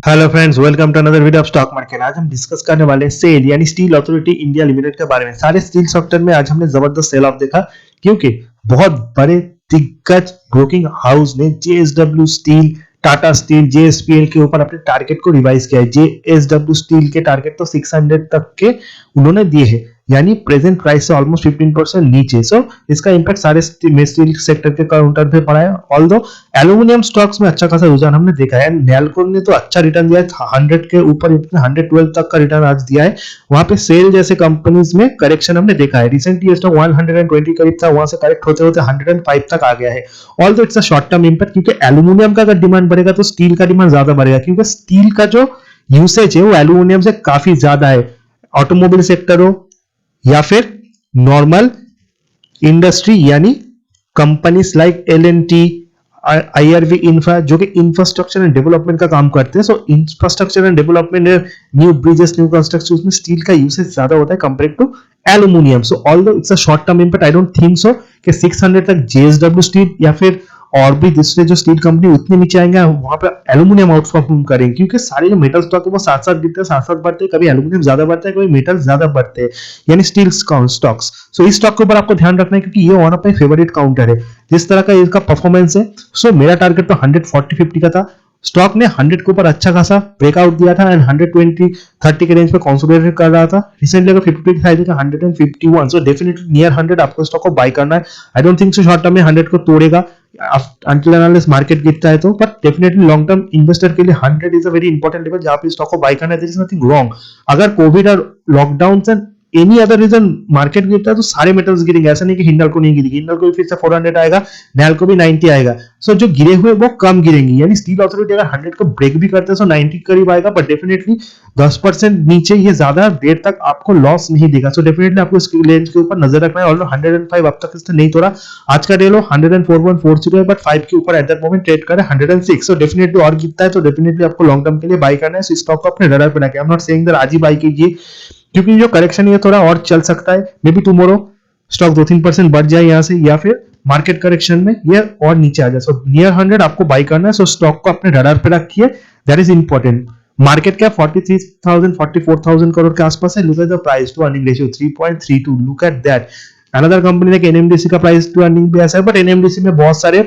Hello friends, welcome to another video of stock market. आज हम discuss करने वाले हैं सेल यानी स्टील अथॉरिटी इंडिया लिमिटेड के बारे में। सारे स्टील सेक्टर में आज हमने जबरदस्त सेल ऑफ देखा क्योंकि बहुत बड़े दिग्गज ब्रोकिंग हाउस ने JSW steel, Tata steel, JSPL के ऊपर अपने टारगेट को रिवाइज किया है। जेएसडब्ल्यू स्टील के टारगेट तो 600 तक के उन्होंने दिए हैं, यानी प्रेजेंट प्राइस से ऑलमोस्ट 15% नीचे। सो इसका इंपैक्ट सारे स्टील सेक्टर के काउंटर पे पड़ा है। ऑल्दो एल्यूमिनियम स्टॉक्स में अच्छा खासा रुझान हमने देखा है। नैल्को ने तो अच्छा रिटर्न दिया है, 100 के ऊपर 112 तक का रिटर्न आज दिया है। वहां पे सेल जैसे कंपनीज में करेक्शन हमने देखा है। रिसेंटली स्टॉक 120 करीब था, वहां से करेक्ट होते होते 105 तक आ गया है। Although it's a short term impact, क्योंकि एल्यूमिनियम का अगर डिमांड बढ़ेगा तो स्टील का डिमांड ज्यादा बढ़ेगा, क्योंकि स्टील का जो यूसेज है वो एल्यूमिनियम से काफी ज्यादा है। ऑटोमोबाइल सेक्टर हो या फिर नॉर्मल इंडस्ट्री, यानी companies like L and T, IRV infra, जो कि इंफ्रास्ट्रक्चर एंड डेवलपमेंट का काम करते हैं। So infrastructure and development, new bridges, new construction, उसमें स्टील का यूसेज ज्यादा होता है compare to aluminium. So although it's a short term impact, I don't think so कि 600 तक जेएसडब्ल्यू स्टील या फिर और भी दूसरे जो स्टील कंपनी उतने नीचे आएंगे, वहां पे एल्यूमिनियम आउटपरफॉर्म करेंगे, क्योंकि सारे जो मेटल स्टॉक है वो साथ साथ गिरते हैं, साथ साथ बढ़ते हैं। कभी एल्यूमिनियम ज्यादा बढ़ता है, कभी मेटल ज्यादा बढ़ते हैं, यानी स्टील स्टॉक्स। सो इस स्टॉक के ऊपर आपको ध्यान रखना है, क्योंकि ये one of my favourite counter है जिस तरह का इसका परफॉर्मेंस है। सो मेरा टारगेट तो 140-50 का था। स्टॉक ने 100 के ऊपर अच्छा खासा ब्रेकआउट दिया था एंड 120-30 के रेंज पे कंसोलिडेट कर रहा था। रिसेंटली अगर 50 की साइड का 151, सो डेफिनेटली नियर 100 आपको स्टॉक को बाय करना है। आई don't think so short term में 100 को तोड़ेगा until unless मार्केट गिरता है तो, but definitely long term investor के लिए 100 is a very important level जहां पे स्टॉक को बाय करना है। There is nothing wrong. अगर कोविड और लॉकडाउन से एनी अदर रीजन मार्केट गिरता है तो सारे मेटल्स गिरेंगे। ऐसा नहीं कि हिंडल्को नहीं गिरेगी, हिंडल्को भी फिर से 400 आएगा, नैल्को भी 90 आएगा। सो जो गिरे हुए वो कम गिरेंगे, यानी स्टील अथॉरिटी अगर 100 को ब्रेक भी करते हैं तो 90 करीब आएगा, बट डेफिनेटली 10% नीचे ये ज्यादा देर तक आपको लॉस नहीं देगा। सो डेफिनेटली आपको इसकी रेंज के ऊपर नजर रखना है। ऑलरेडी 105 अब तक इसने नहीं तोड़ा। आज का डे लो 104.40 है, बट 5 के ऊपर एट दैट मोमेंट ट्रेड करे 106। सो डेफिनेटली और गिरता है तो डेफिनेटली आपको लॉन्ग टर्म के लिए बाय करना है। सो स्टॉक को अपने रडार पे रखें। आई एम नॉट सेइंग दैट आज ही बाय कीजिए, क्योंकि जो करेक्शन है थोड़ा और चल सकता है। मे बी टुमारो स्टॉक 2-3% बढ़ जाए यहाँ से, या फिर मार्केट करेक्शन में ये और नीचे आ जाए। सो नियर 100 आपको बाय करना है। सो स्टॉक को अपने रडार पे रखिए, that is important. Market cap 43,000-44,000 crore के आसपास है। Look at the price to earning ratio 3.32, look at that. Another company like NMDC का प्राइस टू अर्निंग भी ऐसा है, बट एनएमडीसी में बहुत सारे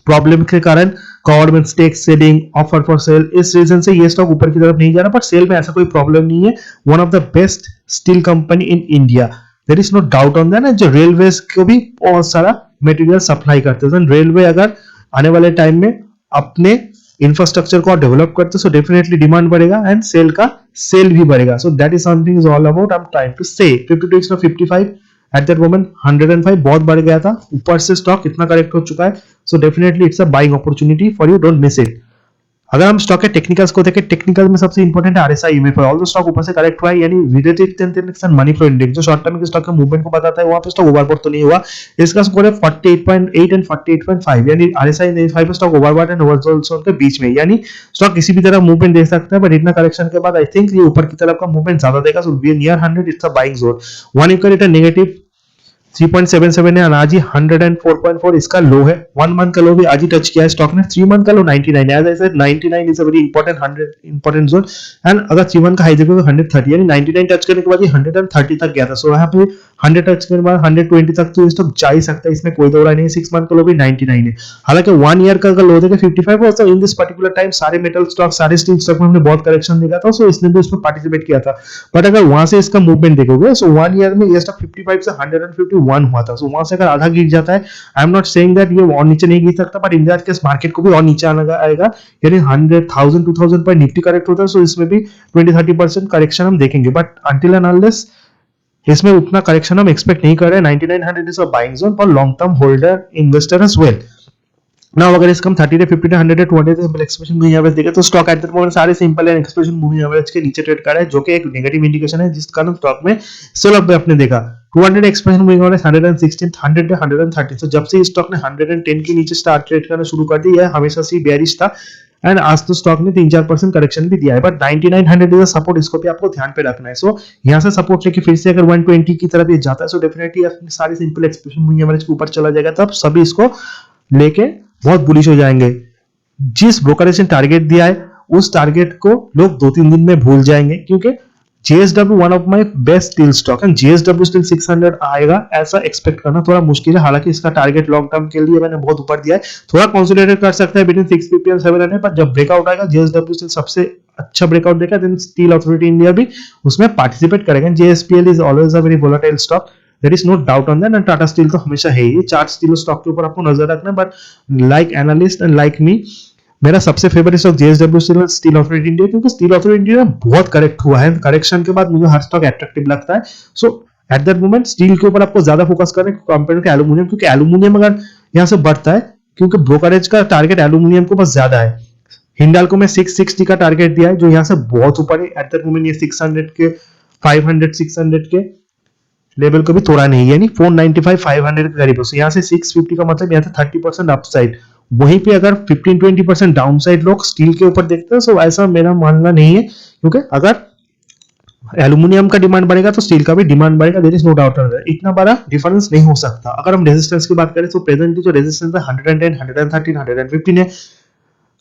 प्रॉब्लम के कारण government stake selling, offer for sale, इस रीजन से ये स्टॉक ऊपर की तरफ नहीं जा रहा, बट सेल में ऐसा कोई प्रॉब्लम नहीं है। One of the best steel company in India, there is no doubt on that. जो रेलवेज को भी बहुत सारा मटेरियल सप्लाई करते हैं, रेलवे अगर आने वाले टाइम में अपने इंफ्रास्ट्रक्चर को डेवलप करते हैं, सो डेफिनेटली डिमांड बढ़ेगा एंड सेल भी बढ़ेगा। So that is something is all about I am trying to say. 52 55 at that moment 105 बहुत बढ़ गया था, ऊपर से स्टॉक इतना करेक्ट हो चुका है। So definitely it's a buying opportunity for you, don't miss it. अगर हम स्टॉक के टेक्निकल्स को देखें, टेक्निकल में सबसे इंपॉर्टेंट है RSI EMF. All the stock ऊपर से करेक्ट हुआ है, यानी relative tendency money flow index, जो शॉर्ट टर्म के स्टॉक के मूवमेंट को बताता है, वहां पे स्टॉक ओवरबॉट तो नहीं हुआ। इसका स्कोर है 48.8 एंड 48.5, यानी RSI 5 stock overbought and oversold zone के बीच में, यानी स्टॉक किसी भी तरह मूवमेंट दे सकता है, बट इतना करेक्शन के बाद आई थिंक ये ऊपर की तरफ का मूवमेंट ज्यादा देगा। So we are near 100, it's a buying zone. One year का नेगेटिव 3.77 है, आज ही 104.4 इसका लो है। 1 मंथ का लो भी आज ही टच किया है स्टॉक ने। 3 मंथ का लो 99 है। As I said 99 is a very important 100 important zone, and अगर 3 मंथ का हाई देखोगे 130, यानी 99 टच करने के बाद ये 130 तक गया था। सो यहाँ पे 100 टच करने के बाद 120 तक तो स्टॉक जा ही सकता है, इसमें कोई दो राय नहीं है। 6 मंथ का लो भी 99 है। हालांकि 1 ईयर का अगर लो देखे 55 है, तो इन दिस पर्टिकुलर टाइम सारे मेटल स्टॉक, सारे स्टील स्टॉक में हमने बहुत करेक्शन देखा था, सो इसने भी उसमें पार्टिसिपेट किया था। बट अगर वहां से इसका मूवमेंट देखोगे, सो 1 ईयर में ये स्टॉक 55 से 151 हुआ था। सो वहां से अगर आधा गिर जाता है, आई एम नॉट सेइंग दैट ये और नीचे नहीं गिर सकता, बट इंडिया के मार्केट को भी और नीचे आएगा, यानी 100,000-2,000 पर निफ्टी करेक्ट होता है। सो इसमें भी 20-30% करेक्शन हम देखेंगे, बट अंटिल एंड अनलेस इसमें उतना करेक्शन हम एक्सपेक्ट नहीं कर रहे हैं। 9900 is a buying zone for long term holder investor as well. Now अगर इसका हम 30 50 100 20 सिंपल एक्सप्रेशन मूविंग एवरेज देखें, तो स्टॉक एट दैट मोमेंट सारे simple and expression moving average के नीचे ट्रेड कर रहा है, जो कि एक नेगेटिव इंडिकेशन है, जिस कारण स्टॉक में सेल ऑफ आपने देखा। 200 एक्सप्रेशन मूविंग एवरेज 116, 100 130। तो जब से स्टॉक ने 110 के नीचे स्टार्ट ट्रेड करना शुरू कर दिया है, हमेशा से बेयरिश था, एंड आज तो स्टॉक ने 3-4% करेक्शन भी दिया है, बट 9900 इज अ सपोर्ट, इसको भी आपको ध्यान पे रखना है। सो यहाँ से सपोर्ट लेके फिर से अगर 120 की तरफ ये जाता है, सो डेफिनेटली अपने सारे सिंपल एक्सप्रेशन मूविंग एवरेज के ऊपर चला जाएगा, तब सभी इसको लेके बहुत बुलिश हो जाएंगे। जिस ब्रोकरेज ने टारगेट दिया है उस टारगेट को लोग 2-3 दिन में भूल जाएंगे, क्योंकि JSW one of my best steel stock and JSW still 600 आएगा ऐसा एक्सपेक्ट करना थोड़ा मुश्किल है। हालांकि इसका टारगेट लॉन्ग टर्म के लिए मैंने बहुत ऊपर दिया है, थोड़ा कंसोलिडेट कर सकता है बिटवीन 650 एंड 700, पर जब ब्रेकआउट आएगा JSW स्टिल सबसे अच्छा ब्रेकआउट देगा, देन स्टील अथॉरिटी इंडिया भी उसमें पार्टिसिपेट करेगा। JSPL is always a very volatile stock, there is no doubt on that, and Tata steel तो हमेशा है ही। चार स्टील स्टॉक के ऊपर आपको नजर रखना, but like analyst and like me, मेरा सबसे favourite stock JSW steel authority India, क्योंकि स्टील अथॉरिटी इंडिया बहुत करेक्ट हुआ है, करेक्शन के बाद मुझे हर स्टॉक अट्रैक्टिव लगता है। सो एट दैट मोमेंट स्टील के ऊपर आपको ज्यादा फोकस करें कंपेयर टू एल्यूमिनियम, क्योंकि एल्यूमिनियम अगर यहाँ से बढ़ता है, क्योंकि ब्रोकरेज का टारगेट एल्यूमिनियम को बस ज्यादा है। हिंडाल्को में 660 का टारगेट दिया है, जो यहाँ से बहुत ऊपर है। एट दैट मोमेंट ये 600 के 500 600 के लेवल को भी थोड़ा नहीं है, यानी 495 500 के करीब। so यहाँ से 650 का मतलब यहाँ से 30% अपसाइड, वहीं पे अगर 15-20% डाउनसाइड लोग स्टील के ऊपर देखते हैं। सो ऐसा मेरा मानना नहीं है, क्योंकि अगर एल्यूमिनियम का डिमांड बढ़ेगा तो स्टील का भी डिमांड बढ़ेगा, there is no doubt on that. इतना बड़ा डिफरेंस नहीं हो सकता। अगर हम रेजिस्टेंस की बात करें तो प्रेजेंटली जो रेजिस्टेंस है 110 113 115 है।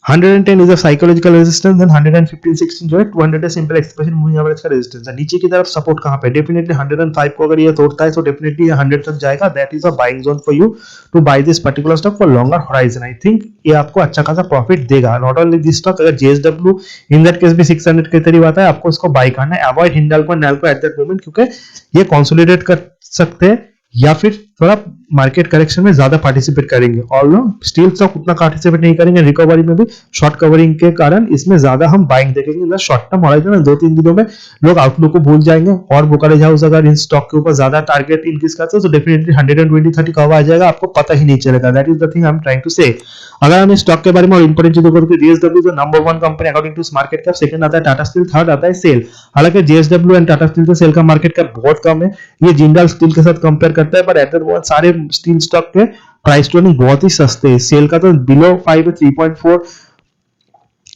110 is a psychological resistance, then 115 16 जो है 200 है सिंपल एक्सप्रेशन मूविंग एवरेज का रेजिस्टेंस है। नीचे की तरफ सपोर्ट कहां पे, डेफिनेटली 105 को अगर ये तोड़ता है तो डेफिनेटली 100 तक जाएगा। That is a buying zone for you to buy this particular stock for longer horizon. I think ये आपको अच्छा खासा प्रॉफिट देगा। नॉट ओनली दिस स्टॉक, अगर JSW इन दैट केस भी 600 के करीब आता है, आपको इसको बाय करना है। Avoid Hindalco and NALCO at that moment, क्योंकि ये कंसोलिडेट कर सकते हैं या फिर थोड़ा मार्केट करेक्शन में ज्यादा पार्टिसिपेट करेंगे। और स्टील स्टॉक उतना पार्टिसिपेट नहीं करेंगे, रिकवरी में भी शॉर्ट कवरिंग के कारण इसमें ज्यादा हम बाइंग देखेंगे। इन शॉर्ट टर्म हॉराइजन में 2-3 दिनों में लोग आउटलुक को भूल जाएंगे। और ब्रोकरेज हाउस अगर इन स्टॉक के ऊपर ज्यादा टारगेट इंक्रीज करते हैं तो डेफिनेटली 120-30 कब आ जाएगा आपको पता ही नहीं चलेगा। That is the thing I am trying to say. अगर हम इस स्टॉक के बारे में और इंपॉर्टेंट चीजों को JSW जो number 1 company according to market cap, second आता है टाटा स्टील, थर्ड आता है सेल। हालांकि JSW एंड टाटा स्टील के सेल का मार्केट कैप बहुत कम है, ये जिंदाल स्टील के साथ कंपेयर करता है, बट एट दैट मोमेंट सारे स्टील स्टॉक के प्राइस टू अर्निंग बहुत ही सस्ते हैं। सेल का तो बिलो 5 है 3.4,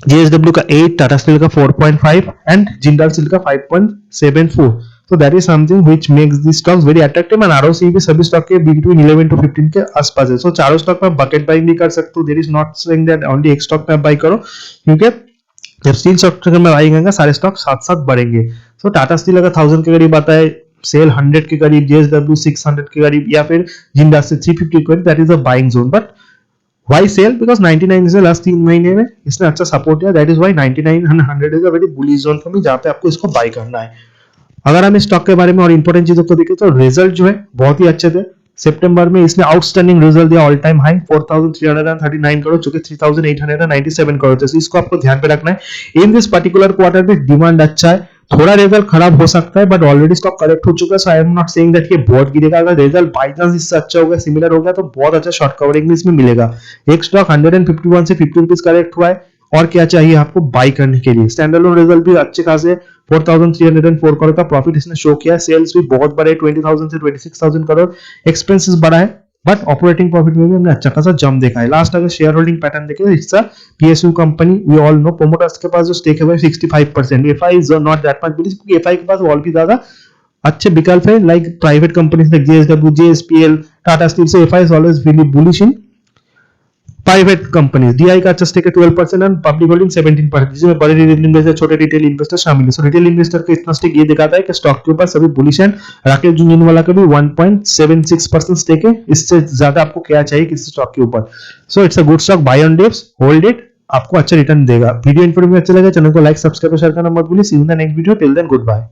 JSW का 8, टाटा स्टील का 4.5 एंड जिंदाल स्टील का 5.74। So that is something which makes these stocks very attractive, and ROC भी सभी स्टॉक के between 11 to 15 के आसपास है। So चारों स्टॉक में बकेट बाइंग भी कर सकते हो। There is not saying that only एक स्टॉक में बाई करो, क्योंकि जब स्टील स्टॉक में बाई करेंगे सारे स्टॉक साथ साथ बढ़ेंगे। So टाटा स्टील अगर 1000 के करीब आता है, सेल 100 के करीब, JSW 600 के करीब, या फिर जिंदाल से 350 के करीब, that is a buying zone। But why sell? Because 99 से लास्ट 3 महीने में इसने अच्छा सपोर्ट दिया। That is why 99 and 100 is a very bullish zone for me, जहाँ पे आपको इसको बाई करना है। अगर हम इस स्टॉक के बारे में और इंपॉर्टेंट चीजों को देखें तो रिजल्ट जो है बहुत ही अच्छे थे। सितंबर में इसने आउटस्टैंडिंग रिजल्ट दिया, ऑल टाइम हाई 4339 करोड़, जो कि 3897 करोड़ थे। इसको आपको ध्यान पे रखना है। इन दिस पर्टिकुलर क्वार्टर में डिमांड अच्छा है, थोड़ा रिजल्ट खराब हो सकता है, बट ऑलरेडी स्टॉक करेक्ट हो चुका है। So I am not saying that ये बहुत गिरेगा। अगर रिजल्ट बाय चांस इससे अच्छा हो गया, सिमिलर हो गया, तो बहुत अच्छा शॉर्ट कवरिंग भी इसमें मिलेगा। एक स्टॉक 151 से 50 रुपीज करेक्ट हुआ है, और क्या चाहिए आपको बाई करने के लिए। स्टैंडअलोन रिजल्ट भी अच्छे खासे 4304 करोड़ का प्रॉफिट इसने शो किया है। सेल्स भी बहुत बड़े 20,000 से 26,000 करोड़, एक्सपेंसेस बड़ा है, बट ऑपरेटिंग प्रॉफिट में भी हमने अच्छा खासा जंप देखा है। लास्ट अगर शेयर होल्डिंग पैटर्न देखें, हिस्सा PSU company, we all know promoters के पास जो स्टेक है 65%। FI is not that much believe, क्योंकि FI के पास और भी ज्यादा अच्छे विकल्प है, like private companies like JSW, JSPL, Tata steel. से FI is always really bullish in private companies. DI का अच्छा स्टेक है 12% एंड पब्लिक होल्डिंग 17%, जिसमें बड़े रिटेल इन्वेस्टर, छोटे रिटेल इन्वेस्टर शामिल है। सो रिटेल इन्वेस्टर का इतना स्टेक ये दिखाता है कि स्टॉक के ऊपर सभी बुलिश हैं। राकेश झुंझुनवाला का भी 1.76% स्टेक है। इससे ज्यादा आपको क्या चाहिए किसी स्टॉक के ऊपर। So it's a good stock, buy on dips, hold it, आपको अच्छा रिटर्न देगा। वीडियो इन्फॉर्मेटिव अच्छा लगा, चैनल को लाइक सब्सक्राइब शेयर करना मत भूलिए। See you in the next video, till then good bye.